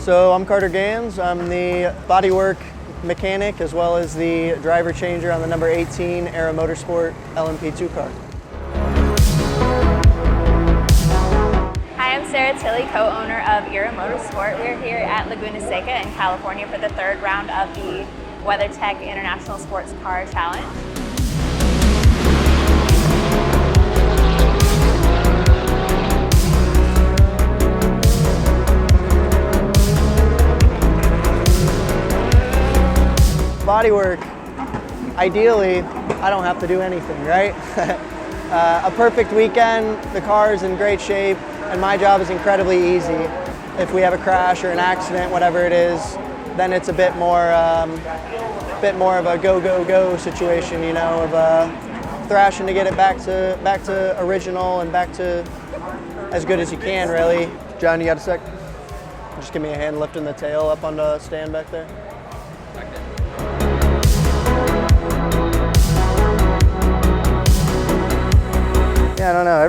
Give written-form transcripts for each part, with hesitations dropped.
So I'm Carter Gans. I'm the bodywork mechanic as well as the driver changer on the number 18 Era Motorsport LMP2 car. Hi, I'm Sarah Tilley, co-owner of Era Motorsport. We're here at Laguna Seca in California for the third round of the WeatherTech International Sports Car Challenge. Bodywork, ideally, I don't have to do anything, right? A perfect weekend, the car is in great shape, and my job is incredibly easy. If we have a crash or an accident, whatever it is, then it's a bit more of a go, go, go situation, you know, of thrashing to get it back to original and back to as good as you can, really. John, you got a sec? Just give me a hand lifting the tail up on the stand back there. Yeah, I don't know.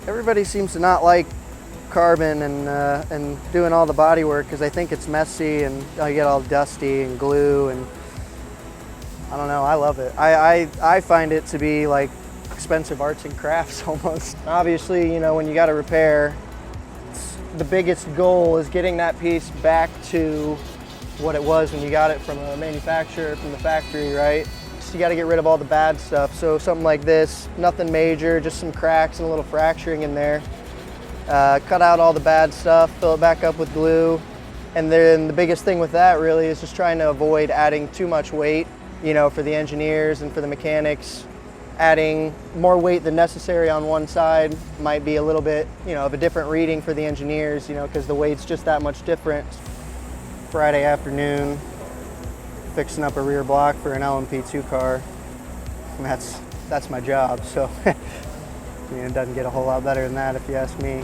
Everybody seems to not like carbon and doing all the body work because they think it's messy and you get all dusty and glue, and I don't know. I love it. I find it to be like expensive arts and crafts almost. Obviously, you know, when you got to repair, the biggest goal is getting that piece back to what it was when you got it from a manufacturer, from the factory, right? You got to get rid of all the bad stuff. So something like this, nothing major, just some cracks and a little fracturing in there. Cut out all the bad stuff, fill it back up with glue. And then the biggest thing with that really is just trying to avoid adding too much weight, you know, for the engineers and for the mechanics. Adding more weight than necessary on one side might be a little bit, you know, of a different reading for the engineers, you know, because the weight's just that much different. Friday afternoon, fixing up a rear block for an LMP2 car, and that's my job, so I mean, it doesn't get a whole lot better than that if you ask me.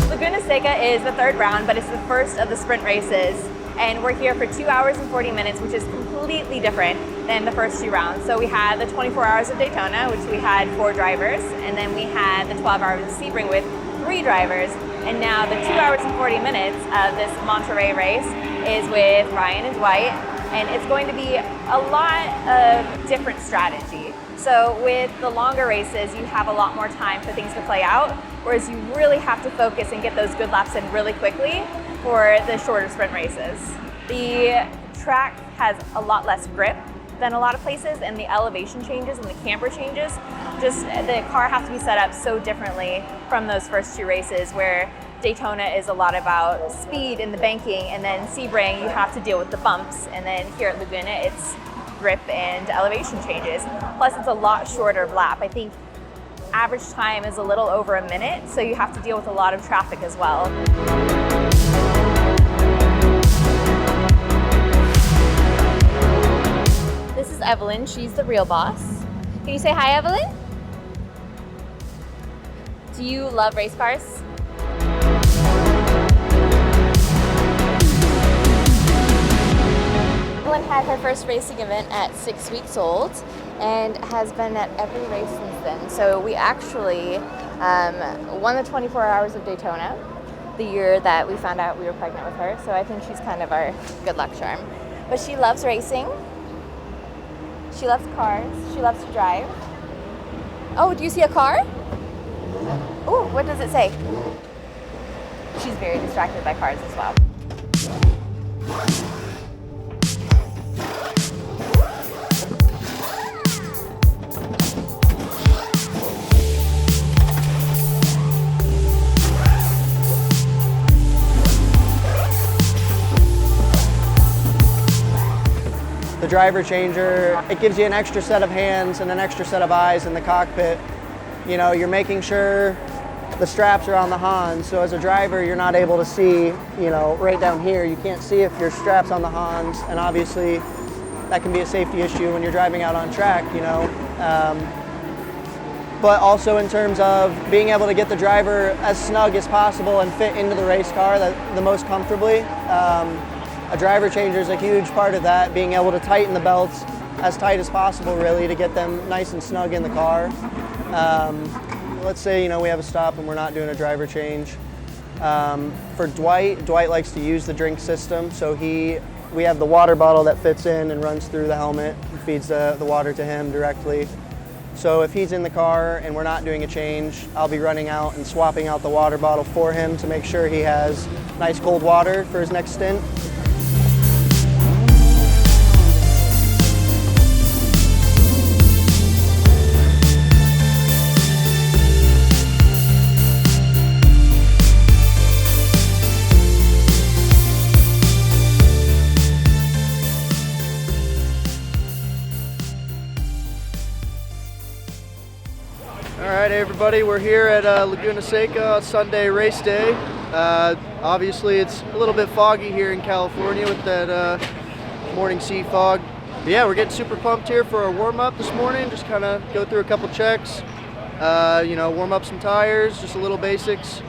Laguna Seca is the third round, but it's the first of the sprint races, and we're here for 2 hours and 40 minutes, which is completely different than the first two rounds. So we had the 24 hours of Daytona, which we had 4 drivers, and then we had the 12 hours of Sebring with 3 drivers. And now the 2 hours and 40 minutes of this Monterey race is with Ryan and Dwight, and it's going to be a lot of different strategy. So with the longer races, you have a lot more time for things to play out, whereas you really have to focus and get those good laps in really quickly for the shorter sprint races. The track has a lot less grip than a lot of places, and the elevation changes and the camber changes. Just the car has to be set up so differently from those first 2 races, where Daytona is a lot about speed and the banking, and then Sebring you have to deal with the bumps, and then here at Laguna it's grip and elevation changes. Plus it's a lot shorter of lap. I think average time is a little over a minute, so you have to deal with a lot of traffic as well. This is Evelyn, she's the real boss. Can you say hi, Evelyn? Do you love race cars? Evelyn had her first racing event at 6 weeks old and has been at every race since then. So we actually won the 24 hours of Daytona the year that we found out we were pregnant with her. So I think she's kind of our good luck charm. But she loves racing. She loves cars. She loves to drive. Oh, do you see a car? Oh, what does it say? She's very distracted by cars as well. The driver changer, it gives you an extra set of hands and an extra set of eyes in the cockpit. You know, you're making sure the straps are on the Hans, so as a driver you're not able to see, you know, right down here. You can't see if your strap's on the Hans, and obviously that can be a safety issue when you're driving out on track, you know. But also in terms of being able to get the driver as snug as possible and fit into the race car the most comfortably. A driver changer is a huge part of that, being able to tighten the belts as tight as possible really to get them nice and snug in the car. let's say, you know, we have a stop and we're not doing a driver change. For Dwight likes to use the drink system, so we have the water bottle that fits in and runs through the helmet and feeds the water to him directly. So if he's in the car and we're not doing a change, I'll be running out and swapping out the water bottle for him to make sure he has nice cold water for his next stint. All right, everybody, we're here at Laguna Seca, Sunday race day. Obviously, it's a little bit foggy here in California with that morning sea fog. But yeah, we're getting super pumped here for our warm-up this morning. Just kind of go through a couple checks, you know, warm up some tires, just a little basics.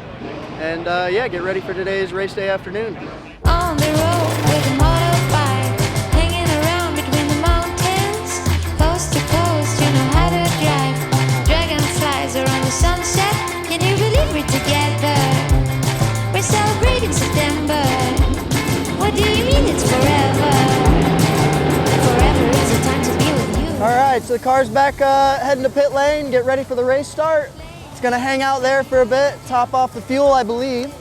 And yeah, get ready for today's race day afternoon. On the road with a motorbike, hanging around between the mountains, coast to coast, you know how to drive. Dragonflies around the sunset, can you believe we're together? We're celebrating September. What do you mean it's forever? Forever is the time to be with you. All right, so the car's back heading to pit lane. Get ready for the race start. It's gonna hang out there for a bit, top off the fuel, I believe.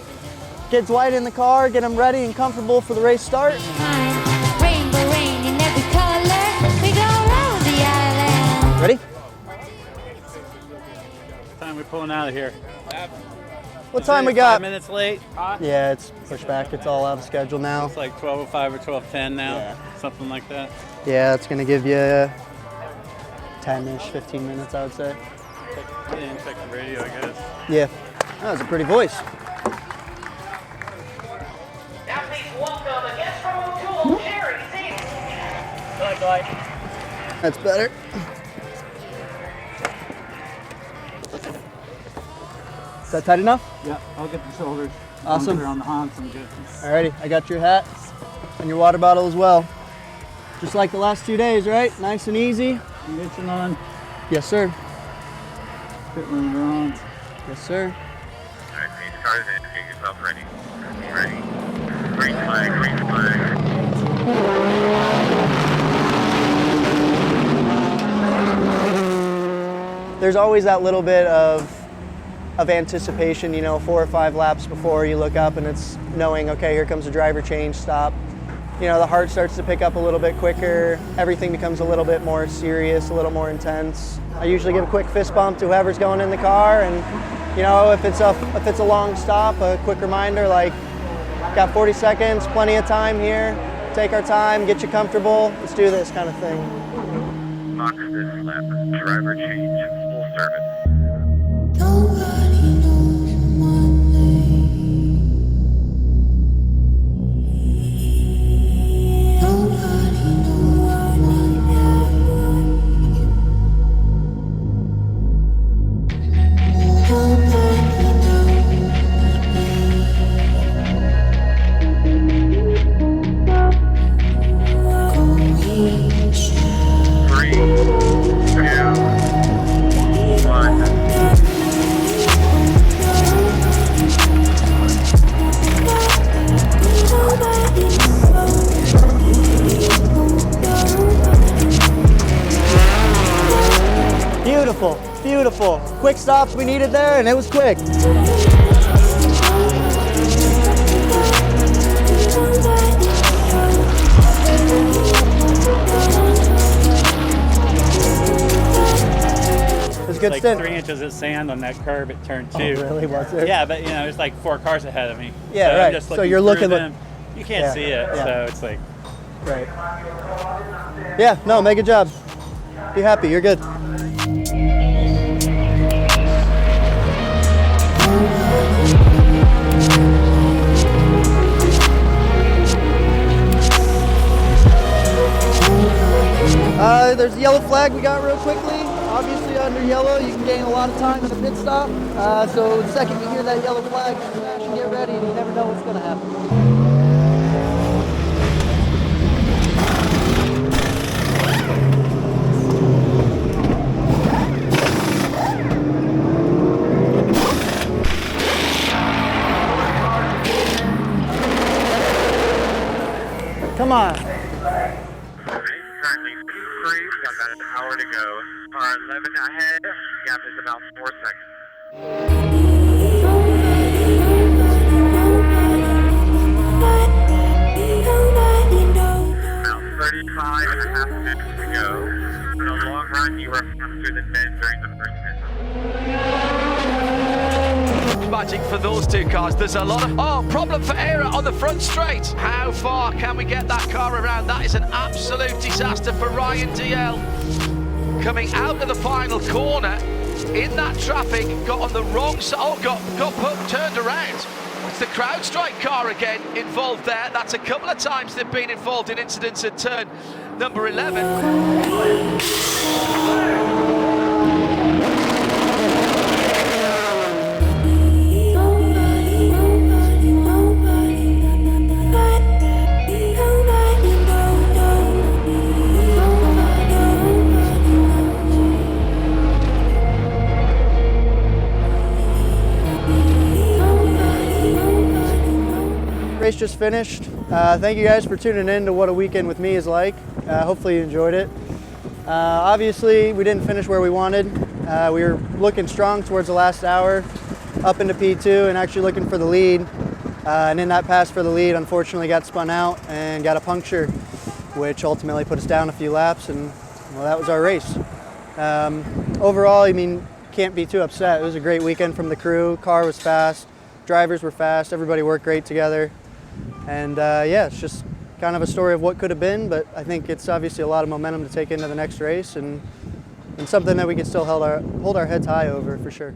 Get Dwight in the car, get him ready and comfortable for the race start. Rainbow rain in every color, we go around the island. Ready? What time are we pulling out of here? What time we got? 5 minutes late? Yeah, it's pushed back. It's all out of schedule now. It's like 12:05 or 12:10 now, Yeah. something like that. Yeah, it's gonna give you 10-ish, 15 minutes, I would say. Check the radio, I guess. Yeah, that was a pretty voice. Now please welcome a guest from Motul, Jerry. That's better. Is that tight enough? Yeah, I'll get the shoulders. Awesome. They're on the Hans, I'm good. Alrighty, I got your hat and your water bottle as well. Just like the last 2 days, right? Nice and easy. Ignition on, Yes, sir. pit limiter on. Yes, sir. All right, please, cars in. Get yourself ready. Ready. Green flag, green flag. There's always that little bit of anticipation, you know, 4 or 5 laps before you look up and it's knowing, okay, here comes a driver change, stop. You know, the heart starts to pick up a little bit quicker. Everything becomes a little bit more serious, a little more intense. I usually give a quick fist bump to whoever's going in the car, and you know, if it's a long stop, a quick reminder like, got 40 seconds, plenty of time here. Take our time, get you comfortable. Let's do this kind of thing. Box this lap. Driver change. Full service. Nobody knows my name. Nobody knows my name. Nobody knows my name. 3, 2, 1. Beautiful, beautiful. Quick stops we needed there, and it was quick. It was a good Like stint. 3 inches of sand on that curb at turn 2. Oh, really? Was there? Yeah, but you know, there's like 4 cars ahead of me. Yeah, so right. I'm just So looking you're through looking- them. You can't Yeah, see it, yeah. so it's like, Right. Yeah, no, make a job. Be happy, you're good. There's a yellow flag we got real quickly. Obviously under yellow you can gain a lot of time in a pit stop. So the second you hear that yellow flag, smash and get ready, and you never know what's going to happen. Come on. Currently 2-3, we've got about an hour to go. Car 11 ahead, gap is about 4 seconds. About 35.5 minutes to go. In the long run, you are faster than men during the first 10. Magic for those two cars. There's a lot of problem for error on the front straight. How far can we get that car around? That is an absolute disaster for Ryan DL. Coming out of the final corner in that traffic, got on the wrong side. Got turned around. It's the CrowdStrike car again involved there. That's a couple of times they've been involved in incidents at turn number 11. Race just finished. Thank you guys for tuning in to what a weekend with me is like. Hopefully you enjoyed it. Obviously, we didn't finish where we wanted. We were looking strong towards the last hour, up into P2 and actually looking for the lead. And in that pass for the lead, unfortunately got spun out and got a puncture, which ultimately put us down a few laps, and well, that was our race. Overall, I mean, can't be too upset. It was a great weekend from the crew. Car was fast, drivers were fast, everybody worked great together. And yeah, it's just kind of a story of what could have been, but I think it's obviously a lot of momentum to take into the next race, and something that we can still hold our heads high over for sure.